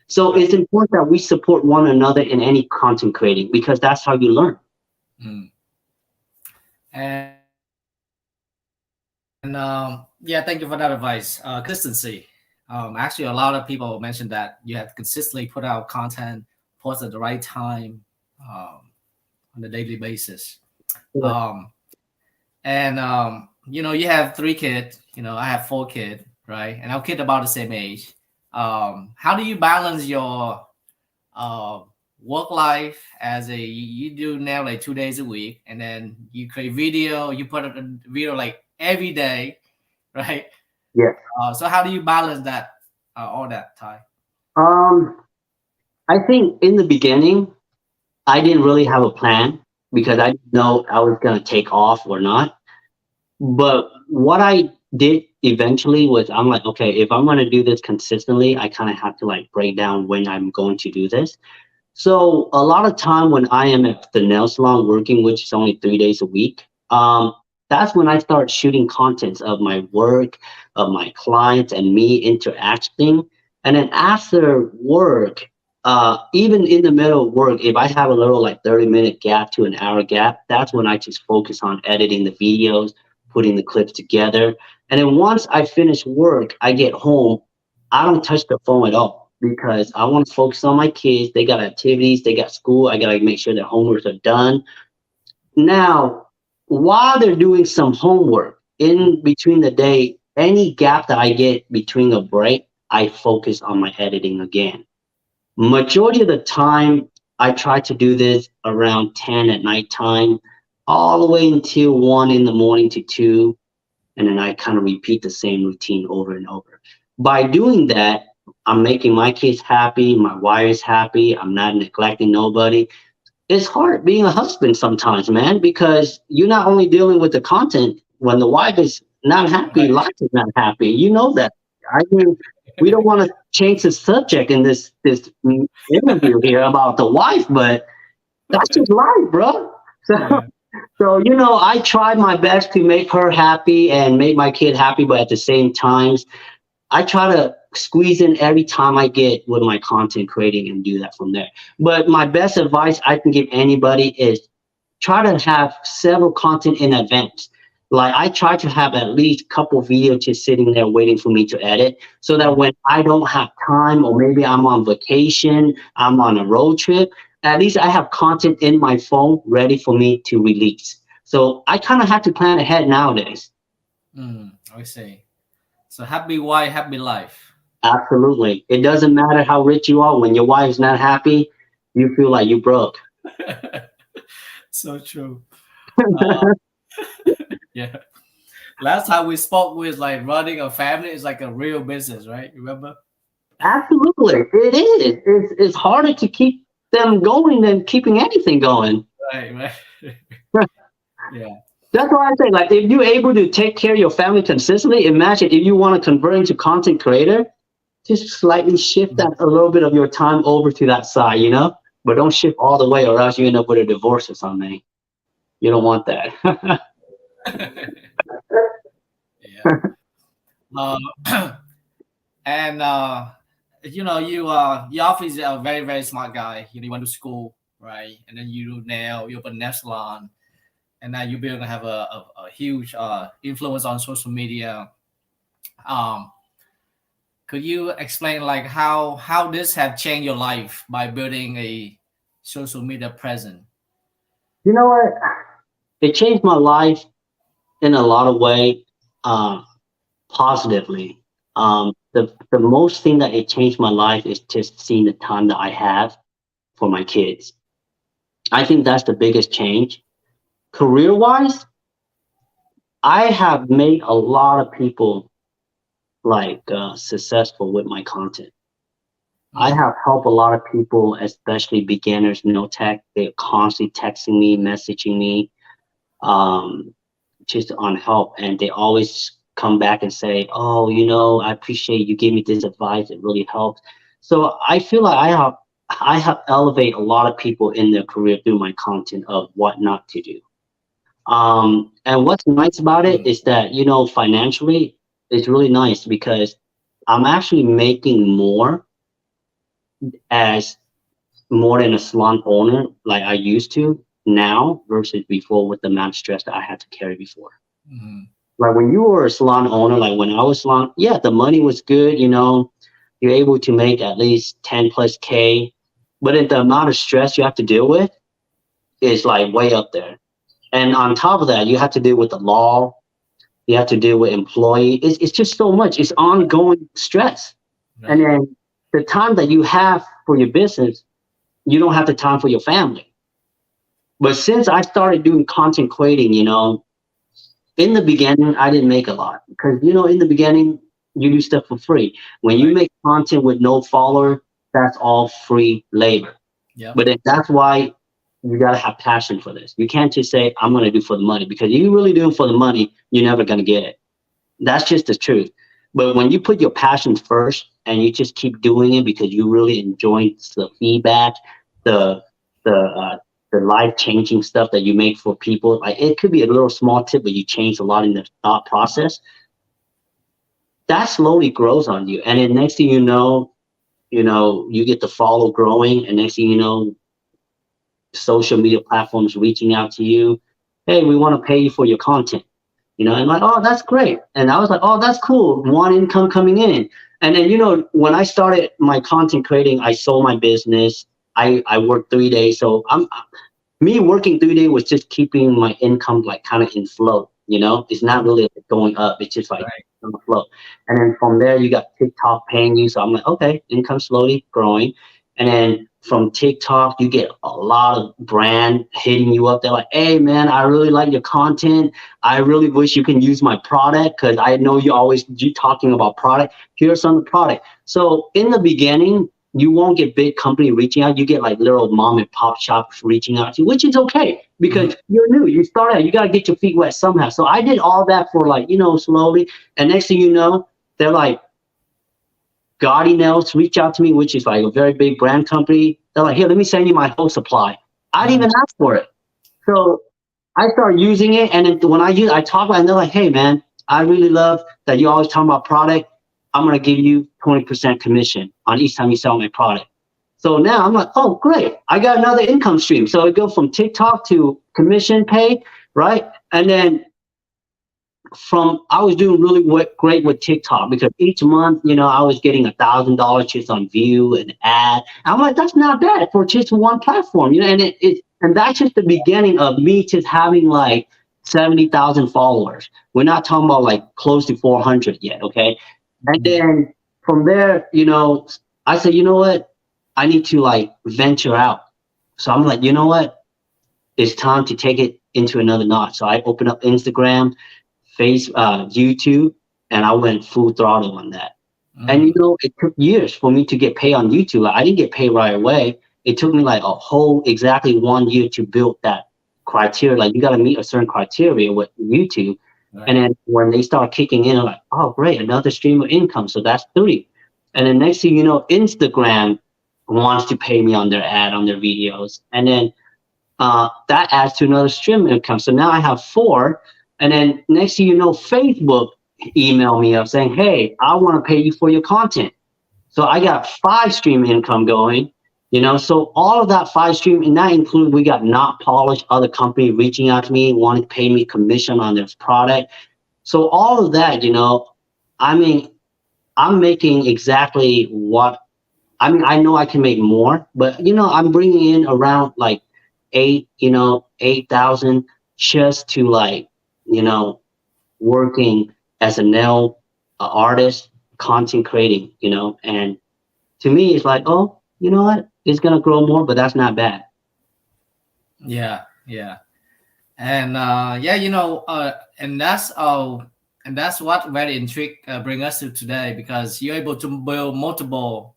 So it's important that we support one another in any content creating, because that's how you learn. And yeah, thank you for that advice. Consistency. Actually, a lot of people mentioned that you have to consistently put out content, post at the right time, on a daily basis. You know, you have 3 kids. You know, I have 4 kids, right? And our kids about the same age. How do you balance your work life as you do now, like 2 days a week, and then you create video, you put a video like every day, right? Yeah. So how do you balance that, all that, Ty? I think in the beginning, I didn't really have a plan, because I didn't know I was going to take off or not. But what I did eventually was, I'm like, okay, if I'm going to do this consistently, I kind of have to like break down when I'm going to do this. So a lot of time when I am at the nail salon working, which is only 3 days a week, that's when I start shooting contents of my work, of my clients, and me interacting. And then after work, even in the middle of work, if I have a little like 30-minute gap to an hour gap, that's when I just focus on editing the videos, putting the clips together. And then once I finish work, I get home, I don't touch the phone at all, because I want to focus on my kids. They got activities, they got school. I got to make sure their homeworks are done. Now, while they're doing some homework in between the day, any gap that I get between a break, I focus on my editing again. Majority of the time, I try to do this around 10 at nighttime, all the way until 1 in the morning to 2. And then I kind of repeat the same routine over and over. By doing that, I'm making my kids happy, my wife is happy, I'm not neglecting nobody. It's hard being a husband sometimes, man, because you're not only dealing with the content. When the wife is not happy, life is not happy. You know that. I mean, we don't want to change the subject in this interview here about the wife, but that's just life, bro. So, you know, I try my best to make her happy and make my kid happy, but at the same time, I try to squeeze in every time I get with my content creating and do that from there. But my best advice I can give anybody is try to have several content in advance. Like I try to have at least a couple videos just sitting there waiting for me to edit so that when I don't have time or maybe I'm on vacation, I'm on a road trip, at least I have content in my phone ready for me to release. So I kind of have to plan ahead nowadays. I see. So happy wife, happy life. Absolutely. It doesn't matter how rich you are. When your wife's not happy, you feel like you broke. So true. Uh, yeah. Last time we spoke with like running a family is like a real business, right? Remember? Absolutely. It is. It's harder to keep them going than keeping anything going. Right, right. Yeah. That's why I say, like, if you're able to take care of your family consistently, imagine if you want to convert into content creator, just slightly shift that a little bit of your time over to that side, you know? But don't shift all the way or else you end up with a divorce or something. You don't want that. Yeah. And you know, you obviously are a very, very smart guy. You went to school, right? And then you open a nail salon, and now you're going to have a huge influence on social media. Um, could you explain like how this have changed your life by building a social media presence? You know what? It changed my life in a lot of ways, positively. The most thing that it changed my life is just seeing the time that I have for my kids. I think that's the biggest change. Career wise, I have made a lot of people like successful with my content. I have helped a lot of people, especially beginners, no tech. They're constantly texting me, messaging me, just on help, and they always come back and say, "Oh, you know, I appreciate you gave me this advice. It really helped." So I feel like I have elevated a lot of people in their career through my content of what not to do. And what's nice about it is that, you know, financially, it's really nice because I'm actually making more as more than a salon owner like I used to now versus before with the amount of stress that I had to carry before. Mhm. Like when you were a salon owner, like when I was salon, yeah, the money was good, you know, you're able to make at least 10 plus K, but then the amount of stress you have to deal with is like way up there. And on top of that, you have to deal with the law, you have to deal with employee. It's just so much. It's ongoing stress. And Right. then the time that you have for your business, you don't have the time for your family. But since I started doing content creating, you know, in the beginning, I didn't make a lot because, you know, in the beginning, you do stuff for free. When you Right. make content with no follower, that's all free labor. Yeah. But then that's why you gotta have passion for this. You can't just say, I'm gonna do for the money because you really do it for the money, you're never gonna get it. That's just the truth. But when you put your passion first and you just keep doing it because you really enjoy the feedback, the the uh, the life changing stuff that you make for people, like it could be a little small tip, but you change a lot in the thought process. That slowly grows on you, and then next thing you know, you get the follow growing, and next thing you know, social media platforms reaching out to you, hey, we want to pay you for your content, you know, and like, oh, that's great. And I was like, oh, that's cool. One income coming in. And then, you know, when I started my content creating, I sold my business. I worked 3 days. So me working 3 days was just keeping my income like kind of in flow, you know, it's not really like going up. It's just like Right. on the flow. And then from there, you got TikTok paying you. So I'm like, okay, income slowly growing. And then from TikTok, you get a lot of brand hitting you up. They're like, hey, man, I really like your content. I really wish you can use my product because I know you talking about product. Here's some of the product. So in the beginning, you won't get big company reaching out. You get like little mom and pop shops reaching out to you, which is okay because you're new. You start out, you got to get your feet wet somehow. So I did all that for like, you know, slowly. And next thing you know, they're like, Gotti Nails reach out to me, which is like a very big brand company. They're like, here, let me send you my whole supply. I didn't even ask for it. So I started using it. And then when I talk about it, and they're like, hey, man, I really love that you always talk about product. I'm going to give you 20% commission on each time you sell my product. So now I'm like, oh, great. I got another income stream. So it goes from TikTok to commission pay, right? And then I was doing really great with TikTok because each month, I was getting $1,000 just on view and ad. I'm like, that's not bad for just one platform, and that's just the beginning of me just having like 70,000 followers. We're not talking about like close to 400 yet, okay? And then from there, I said, you know what? I need to like venture out. So I'm like, you know what? It's time to take it into another notch. So I opened up Instagram, YouTube, and I went full throttle on that. And it took years for me to get paid on YouTube. Like, I didn't get paid right away. It took me like exactly 1 year to build that criteria. Like, you got to meet a certain criteria with YouTube. Right. And then when they start kicking in, I'm like, oh, great, another stream of income. So that's 3. And then next thing you know, Instagram wants to pay me on their ad, on their videos. And then that adds to another stream of income. So now I have 4. And then next thing you know, Facebook emailed me up saying, hey, I want to pay you for your content. So I got 5 stream income going, so all of that 5 stream, and that includes, we got Not Polished, other company reaching out to me, wanting to pay me commission on their product. So all of that, I'm making exactly I know I can make more, but, I'm bringing in around like 8,000 just to like, working as a nail artist, content creating, and to me, it's like, oh, you know what? It's going to grow more, but that's not bad. Yeah. And and that's what very intrigue bring us to today, because you're able to build multiple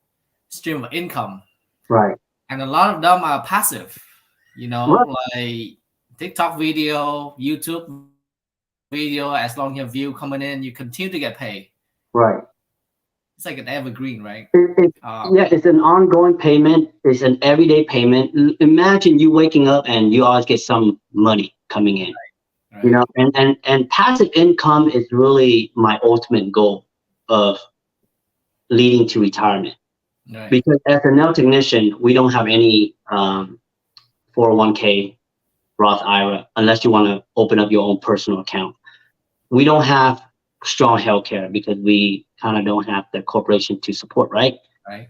stream of income. Right. And a lot of them are passive, Right. like TikTok video, YouTube video. As long as your view coming in, you continue to get paid. Right. It's like an evergreen, right? It's an ongoing payment. It's an everyday payment. Imagine you waking up and you always get some money coming in, right. And passive income is really my ultimate goal of leading to retirement. Right. Because as a nail technician, we don't have any 401k, Roth IRA, unless you want to open up your own personal account. We don't have strong healthcare because we kind of don't have the corporation to support, right? Right.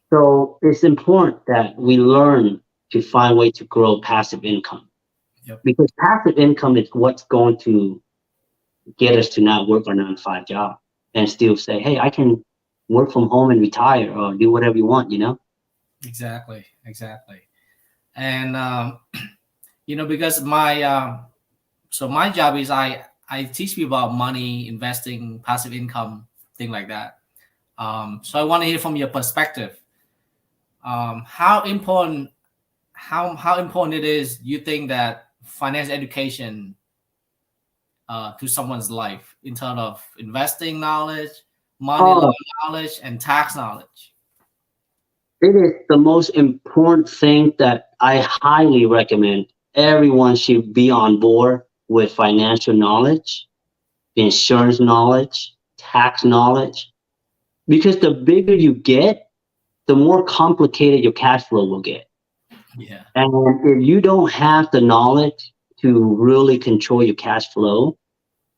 So it's important that we learn to find a way to grow passive income. Yep. Because passive income is what's going to get us to not work our 9-to-5 job and still say, hey, I can work from home and retire or do whatever you want, Exactly. And because my my job is I teach people about money, investing, passive income, thing like that. So I want to hear from your perspective. How important it is, you think, that finance education to someone's life in terms of investing knowledge, money law knowledge, and tax knowledge? It is the most important thing that I highly recommend. Everyone should be on board with financial knowledge, insurance knowledge, tax knowledge, because the bigger you get, the more complicated your cash flow will get. Yeah. And if you don't have the knowledge to really control your cash flow,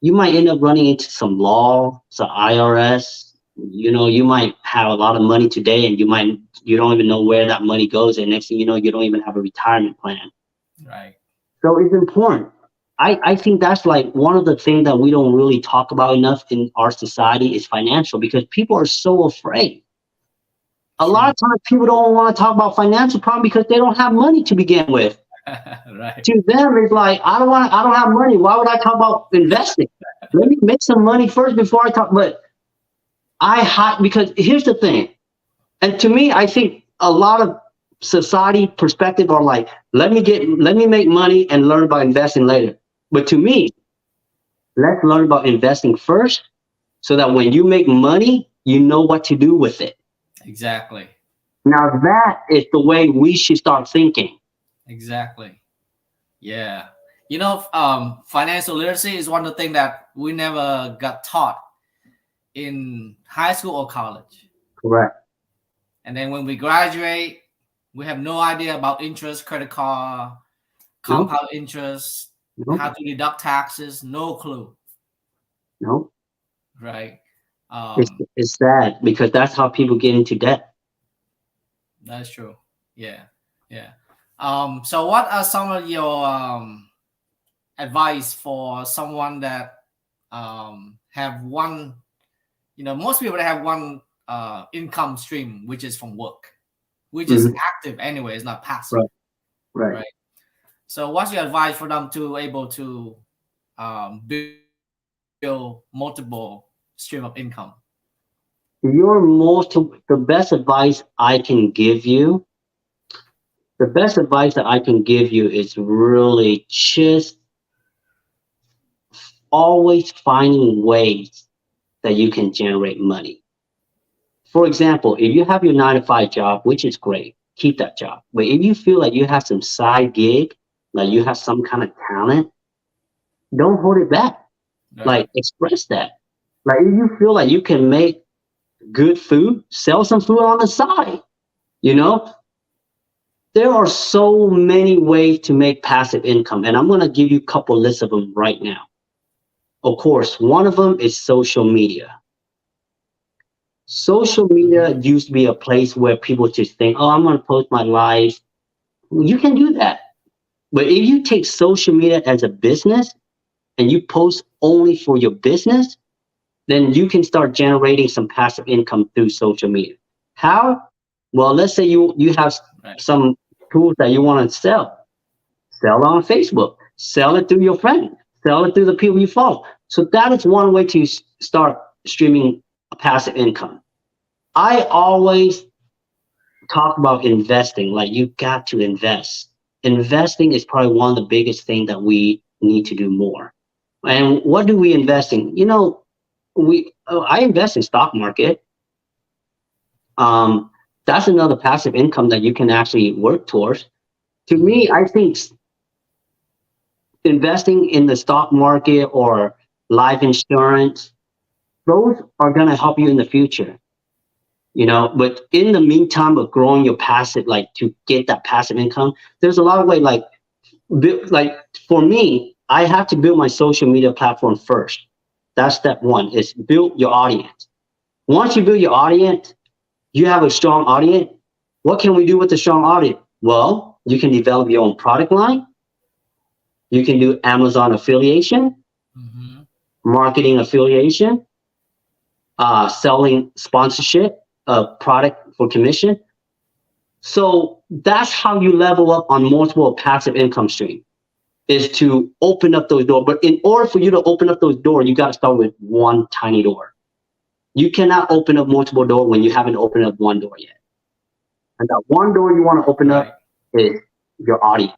you might end up running into some law, some IRS. You might have a lot of money today and you don't even know where that money goes. And next thing you know, you don't even have a retirement plan. Right. So it's important. I think that's like one of the things that we don't really talk about enough in our society is financial, because people are so afraid. A lot of times people don't want to talk about financial problem because they don't have money to begin with. Right. To them, it's like, I don't have money. Why would I talk about investing? Let me make some money first before I talk. But because here's the thing. And to me, I think a lot of society perspective are like, let me make money and learn about investing later. But to me, let's learn about investing first, so that when you make money, you know what to do with it. Exactly. Now that is the way we should start thinking. Exactly. Yeah. Financial literacy is one of the things that we never got taught in high school or college. Correct. And then when we graduate, we have no idea about interest, credit card, No, compound interest, how no, to deduct taxes, no clue, no. right? It's, Um, it's sad because that's how people get into debt. that's true. Yeah, yeah. So what are some of your advice for someone that have one, most people that have one income stream, which is from work, which is Mhm. active anyway, it's not passive, Right, right. right? So what's your advice for them to able to build multiple stream of income? The best advice I can give you, the best advice that I can give you is really just always finding ways that you can generate money. For example, if you have your 9 to 5 job, which is great, keep that job. But if you feel like you have some side gig, like you have some kind of talent, don't hold it back. Right. Like express that. Like if you feel like you can make good food, sell some food on the side. You know, there are so many ways to make passive income, and I'm going to give you a couple lists of them right now. Of course, one of them is social media. Social media used to be a place where people just think, oh, I'm going to post my life. Well, you can do that. But if you take social media as a business and you post only for your business, then you can start generating some passive income through social media. How? Well, let's say you have Right. some tools that you want to sell. Sell on Facebook. Sell it through your friends. Sell it through the people you follow. So that is one way to start streaming a passive income. I always talk about investing. Like you got to invest. Investing is probably one of the biggest things that we need to do more. And what do we invest in? You know, I invest in stock market. That's another passive income that you can actually work towards. To me, I think investing in the stock market or life insurance, those are going to help you in the future. You know, but in the meantime of growing your passive, like to get that passive income, there's a lot of ways. Like for me, I have to build my social media platform first. That's step one: is build your audience. Once you build your audience, you have a strong audience. What can we do with the strong audience? Well, you can develop your own product line. You can do Amazon affiliation, marketing affiliation, selling sponsorship, product for commission. So that's how you level up on multiple passive income stream, is to open up those doors. But in order for you to open up those doors, you got to start with one tiny door. You cannot open up multiple doors when you haven't opened up one door yet. And that one door you want to open up is your audience.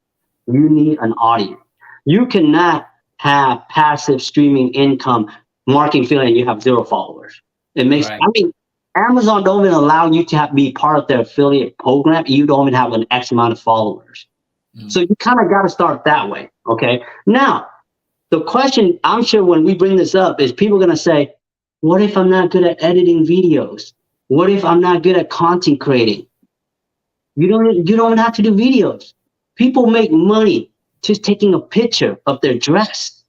You need an audience. You cannot have passive streaming income marketing affiliate and you have 0 followers. It makes, Right. I mean, Amazon don't even allow you to be part of their affiliate program. You don't even have an X amount of followers. So you kind of got to start that way. Okay. Now, the question I'm sure when we bring this up is people going to say, what if I'm not good at editing videos? What if I'm not good at content creating? You don't even have to do videos. People make money just taking a picture of their dress.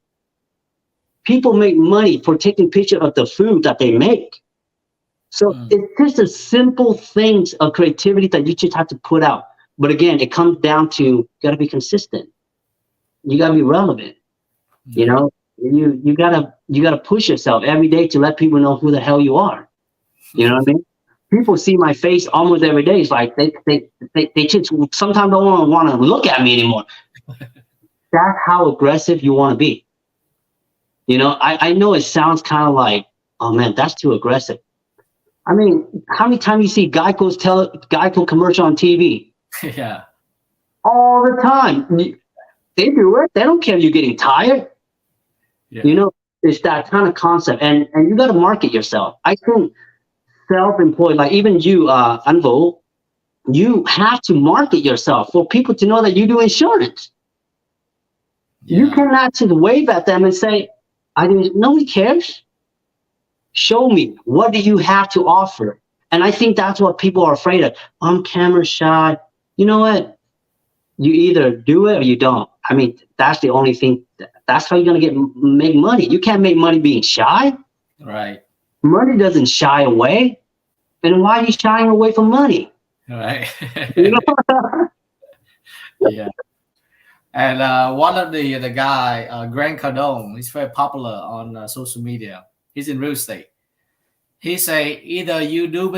People make money for taking picture of the food that they make. So it's just the simple things of creativity that you just have to put out. But again, it comes down to you got to be consistent. You got to be relevant. You know, you gotta push yourself every day to let people know who the hell you are. You know what I mean? People see my face almost every day. It's like they just sometimes don't want to look at me anymore. That's how aggressive you want to be. You know, I know it sounds kind of like, oh man, that's too aggressive. I mean, how many times you see Geico commercial on TV? Yeah. All the time. They do it. They don't care if you're getting tired. Yeah. You know, it's that kind of concept. And you got to market yourself. I think self-employed, like even you, Anvo, you have to market yourself for people to know that you do insurance. You cannot just wave at them and say, nobody cares. Show me, what do you have to offer? And I think that's what people are afraid of. I'm camera shy. You know what? You either do it or you don't. I mean, that's the only thing. That's how you're gonna make money. You can't make money being shy. Right. Money doesn't shy away. And why are you shying away from money? Right. You know? Yeah. And one of the guy, Grant Cardone, he's very popular on social media. He's in real estate. He say either you do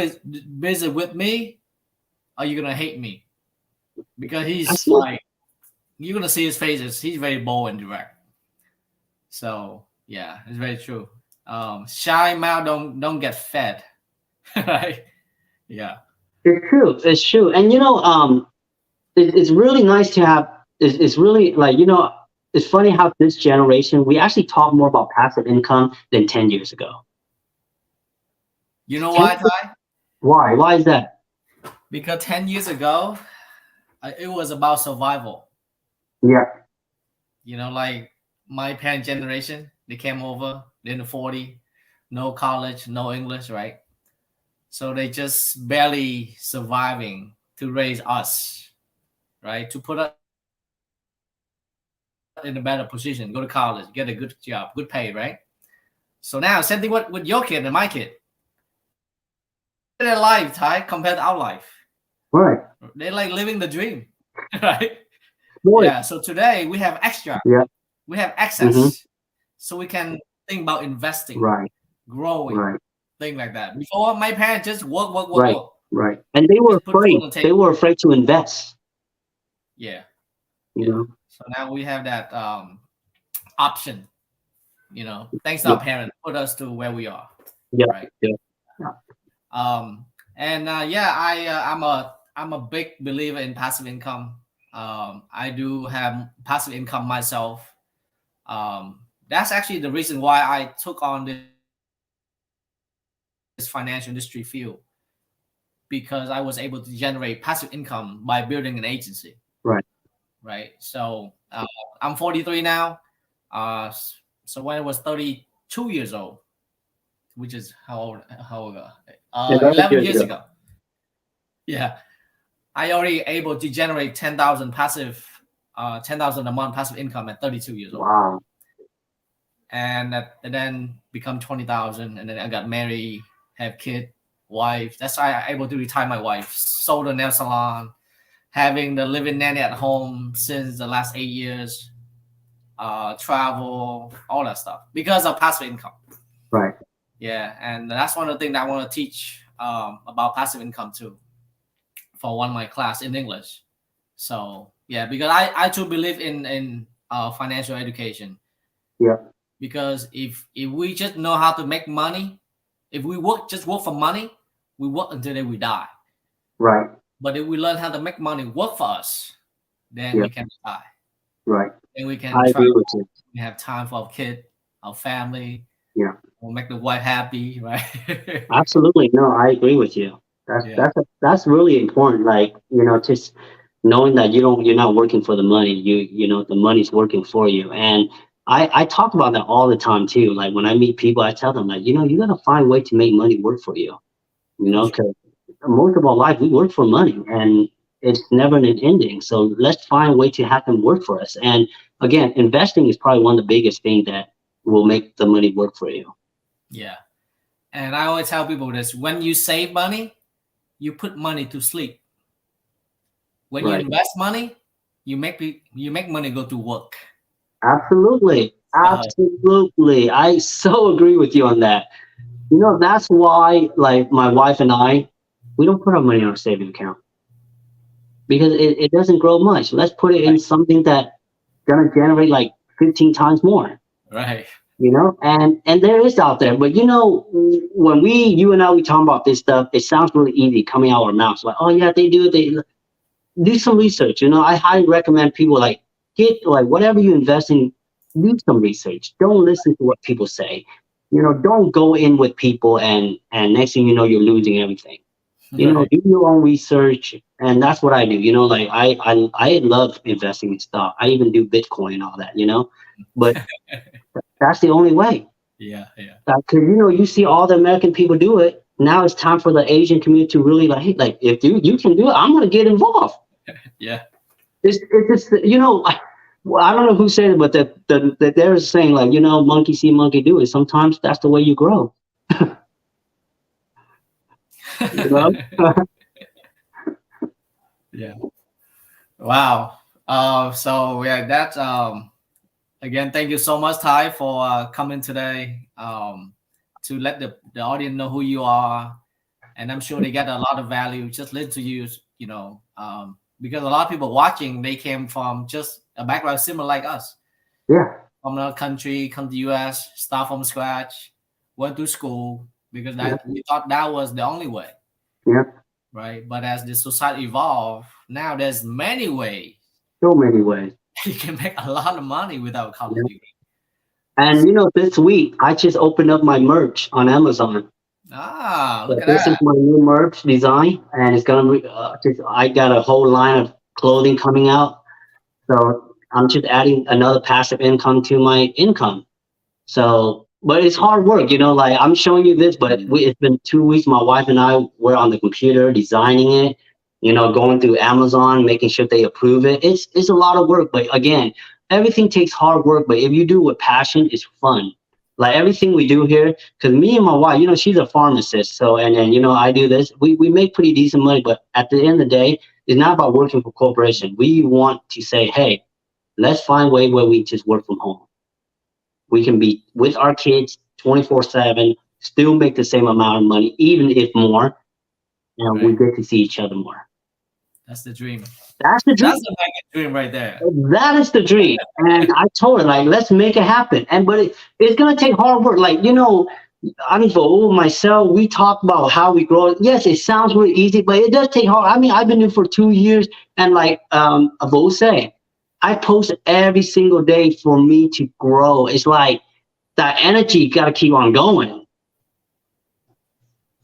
business with me or you're gonna hate me, because he's like, you're gonna see his faces. He's very bold and direct. So yeah, it's very true. Shy mouth don't get fed, right? Yeah. It's true. It's true. And it's really nice to have. It's really like, it's funny how this generation, we actually talk more about passive income than 10 years ago. You know why, Ty? Why? Why is that? Because 10 years ago, it was about survival. Yeah. Like my parent generation, they came over in the 40s, no college, no English, right? So they just barely surviving to raise us, right? To put us in a better position, go to college, get a good job, good pay, right? So now, same thing with your kid and my kid. Their life, Ty, compared to our life. Right. They're like living the dream, right? Boy. Yeah. So today we have extra. Yeah. We have access, so we can think about investing, right, growing, things like that. Before, my parents just work. Right. And they were afraid. They were afraid to invest. Yeah. You know. So now we have that option. Thanks to our parents, put us to where we are. Yeah. Right. Yeah. I'm a big believer in passive income. I do have passive income myself. That's actually the reason why I took on this financial industry field, because I was able to generate passive income by building an agency. Right. So I'm 43 now. So when I was 32 years old, which is how old? 11 years ago. Yeah, I already able to generate 10,000 passive, 10,000 a month passive income at 32 years old. Wow. And then become 20,000, and then I got married, have kid, wife. That's why I able to retire my wife. Sold a nail salon, having the living nanny at home since the last 8 years. Travel, all that stuff because of passive income. Right. Yeah, and that's one of the things that I want to teach about passive income too, for one of my class in English. So yeah, because I too believe in financial education. Yeah. Because if we just know how to make money, if we work for money, we work until we die. Right. But if we learn how to make money work for us, then we can retire. Right. And we can agree with you. We have time for our kid, our family. Yeah. We'll make the wife happy, right? Absolutely. No, I agree with you. That's really important. Like, just knowing that you're not working for the money. The money's working for you. And I talk about that all the time too. Like when I meet people, I tell them like, you gotta find a way to make money work for you. Because most of our life we work for money, and it's never an ending. So let's find a way to have them work for us. And again, investing is probably one of the biggest things that will make the money work for you. Yeah. And I always tell people this: when you save money, you put money to sleep. When you invest money, you make money go to work. Absolutely. I so agree with you on that. That's why, like, my wife and I, we don't put our money in our savings account because it doesn't grow much. Let's put it in something that's gonna generate like 15 times more. Right. And there is out there, but when you and I, we talk about this stuff, it sounds really easy coming out of our mouths. Like, oh yeah, they do some research. I highly recommend people get whatever you invest in, do some research. Don't listen to what people say. Don't go in with people and next thing you know, you're losing everything. Do your own research, and that's what I do. I love investing in stock. I even do Bitcoin and all that. But that's the only way. Yeah, yeah, Because you see all the American people do it. Now it's time for the Asian community to really like, hey, like if you can do it, I'm gonna get involved. yeah. It's just well, I don't know who said it, but that they're saying like monkey see, monkey do it. Sometimes that's the way you grow. You know? Yeah. Wow. So yeah, that's again, thank you so much, Ty, for coming today. To let the audience know who you are, and I'm sure they get a lot of value just listen to you. Because a lot of people watching, they came from just a background similar like us, Yeah, from another country, come to US, start from scratch, went to school because yeah, that we thought that was the only way, yeah. right? But as the society evolved, now there's many ways So many ways. you can make a lot of money without college Yeah. degree. And this week I just opened up my merch on Amazon. Look So at this is that. my new merch design, and it's gonna be. I got a whole line of clothing coming out, so I'm just adding another passive income to my income. So, but it's hard work, Like I'm showing you this, but it's been 2 weeks. My wife and I were on the computer designing it. Going through Amazon, making sure they approve it. It's a lot of work, but again, everything takes hard work. But if you do it with passion, it's fun. Like everything we do here, because me and my wife, she's a pharmacist. So, and then I do this. We make pretty decent money, but at the end of the day, it's not about working for corporation. We want to say, hey, let's find a way where we just work from home. We can be with our kids 24/7, still make the same amount of money, even if more, and we Right. get to see each other more. That's the dream. That's the dream. That's the American dream right there. That is the dream. And I told her, like, let's make it happen. But it's gonna take hard work. Like, I'm for myself. We talk about how we grow. Yes, it sounds really easy, but it does take hard. I mean, I've been doing it for 2 years, and like Avo say, I post every single day for me to grow. It's like that energy got to keep on going.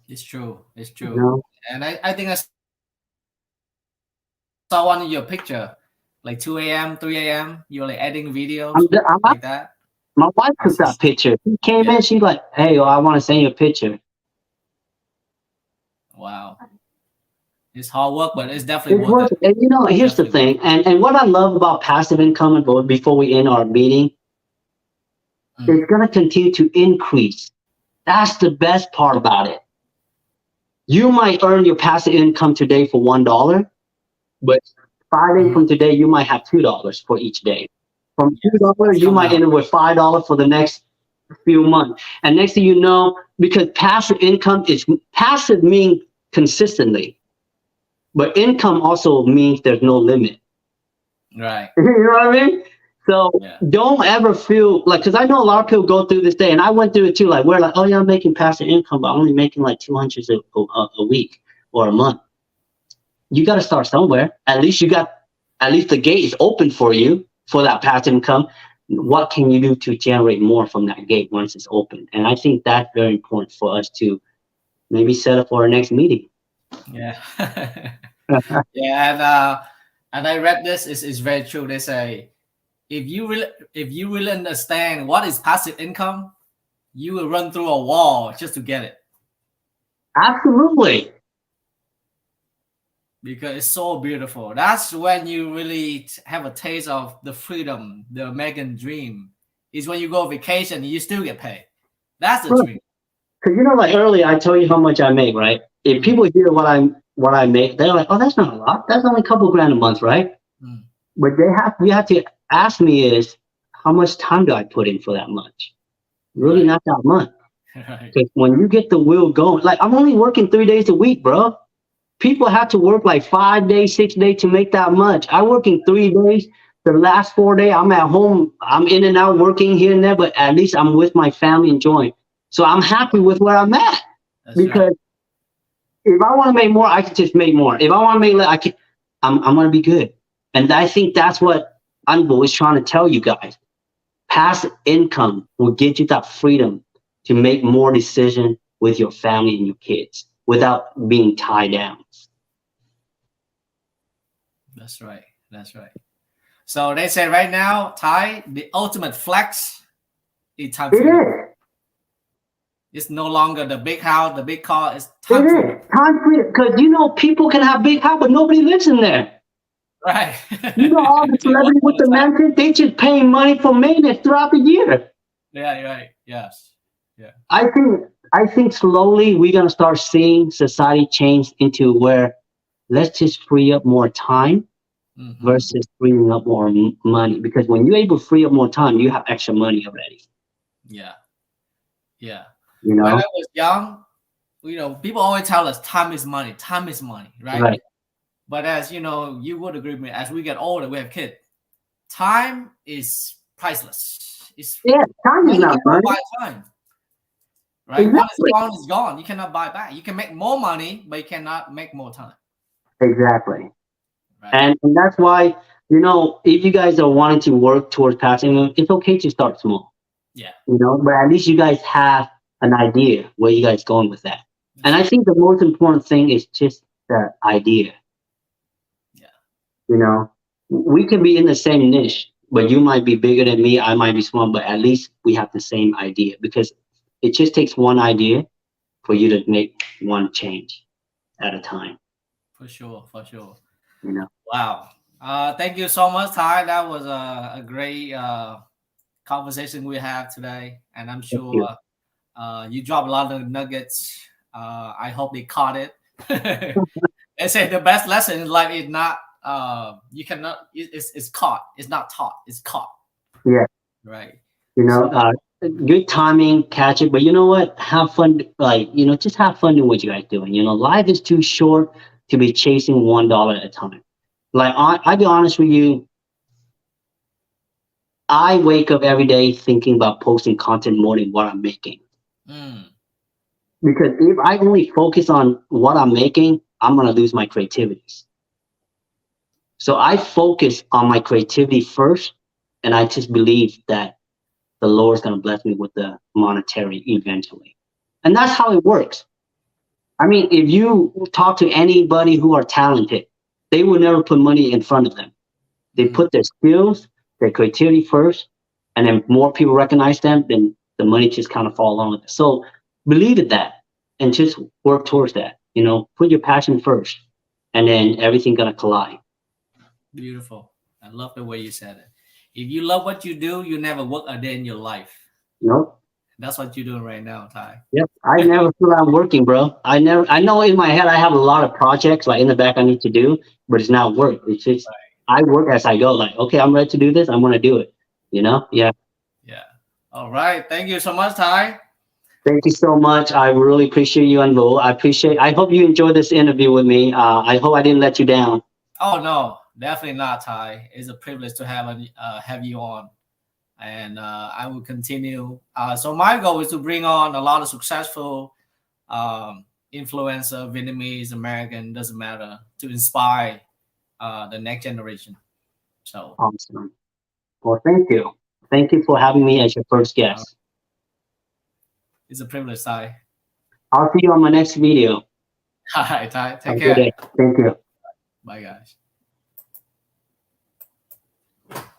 It's true. It's You true. know? And I think I saw one of your picture, like 2 a.m., 3 a.m. You're like editing videos like that. My wife took that picture. She came in. She's like, "Hey, I want to send you a picture." Wow. It's hard work, but it's definitely It's worth worth it. it. And here's the Definitely thing. And what I love about passive income, and before we end our meeting, it's gonna continue to increase. That's the best part about it. You might earn your passive income today for $1, but 5 days from today, you might have $2 for each day. From $2, you might end up with $5 for the next few months. And next thing you know, because passive means consistently, but income also means there's no limit. Right. You know what I mean? So don't ever feel like, because I know a lot of people go through this day, and I went through it too. Like we're like, oh yeah, I'm making passive income, but I'm only making like 200 a week or a month. You got to start somewhere. At least the gate is open for you for that passive income. What can you do to generate more from that gate once it's open? And I think that's very important for us to maybe set up for our next meeting. Yeah. And I read this is very true. They say if you really understand what is passive income, you will run through a wall just to get it. Absolutely. Because it's so beautiful. That's when you really have a taste of the freedom, the American dream. Is when you go on vacation, you still get paid. That's the dream. Because like earlier, I told you how much I make, right? If people hear what I make, they're like, "Oh, that's not a lot. That's only a couple grand a month, right?" But we have to ask me is how much time do I put in for that much? Really, not that much. Because when you get the wheel going, like I'm only working 3 days a week, bro. People have to work like 5 days, 6 days to make that much. I work in 3 days. The last 4 days, I'm at home. I'm in and out working here and there, but at least I'm with my family enjoying. So I'm happy with where I'm at. Because if I want to make more, I can just make more. If I want to make less, I'm going to be good. And I think that's what I'm always trying to tell you guys. Passive income will get you that freedom to make more decisions with your family and your kids without being tied down. That's right. That's right. So they say right now, Ty, the ultimate flex is time freedom. It's no longer the big house, the big car. It's It time for is time freedom because people can have big house, but nobody lives in there. right. All the They work celebrities all with the the time. mansion, they just paying money for maintenance throughout the year. Yeah, right. Yes. Yeah. I think slowly we're gonna start seeing society change into where let's just free up more time Hmm. versus freeing up more money. Because when you're able to free up more time, you have extra money already. Yeah. Yeah. You When I know, was young, people always tell us time is money. Time is money, right? right? But as you would agree with me, as we get older, we have kids. Time is priceless. It's Yeah, time is money not cannot money. buy time, right? Once it's Exactly. gone, it's gone. You cannot buy back. You can make more money, but you cannot make more time, Exactly. right? And that's why, if you guys are wanting to work towards passing them, it's okay to start small, Yeah, but at least you guys have an idea where you guys going with that. And that's I right. think the most important thing is just the idea. Yeah, We can be in the same niche, but you might be bigger than me, I might be small, but at least we have the same idea because it just takes one idea for you to make one change at a time, for sure, for sure. you know. Wow. Thank you so much, Ty. That was a great conversation we have today, and I'm Thank sure you. you dropped a lot of nuggets. I hope they caught it. They say the best lesson in life is not you cannot it's caught. It's not taught. It's caught. Yeah. Right. You So know, good timing, catch it. But you know what? Have fun. Like, just have fun doing what you guys doing. Life is too short to be chasing $1 at a time. Like, I'll be honest with you. I wake up every day thinking about posting content more than what I'm making. mm, Because if I only focus on what I'm making, I'm gonna lose my creativity. So I focus on my creativity first, and I just believe that the Lord's gonna bless me with the monetary eventually. And that's how it works. I mean, if you talk to anybody who are talented, they will never put money in front of them. They mm, put their skills, their creativity first, and then more people recognize them, then the money just kind of fall along with it. So believe in that and just work towards that. Put your passion first, and then everything gonna collide. beautiful. I love the way you said it. If you love what you do, you never work a day in your life. You know? That's what you're doing right now, Ty. Yep. I never feel I'm working, bro. I know in my head I have a lot of projects like in the back I need to do, but it's not work. It's just I work as I go. Like, okay, I'm ready to do this. I'm gonna do it. Yeah. Yeah. All right. Thank you so much, Ty. Thank you so much. I really appreciate you, Anvil. I hope you enjoyed this interview with me. I hope I didn't let you down. Oh no, definitely not, Ty. It's a privilege to have you on, and I will continue. So my goal is to bring on a lot of successful influencer, Vietnamese, American, doesn't matter, to inspire the next generation. So Awesome. Well, thank you. Thank you for having me as your first uh, guest. it's a privilege, Ty. I'll see you on my next video. All right, Ty. Have Take a good care. day. Thank you. Bye, guys.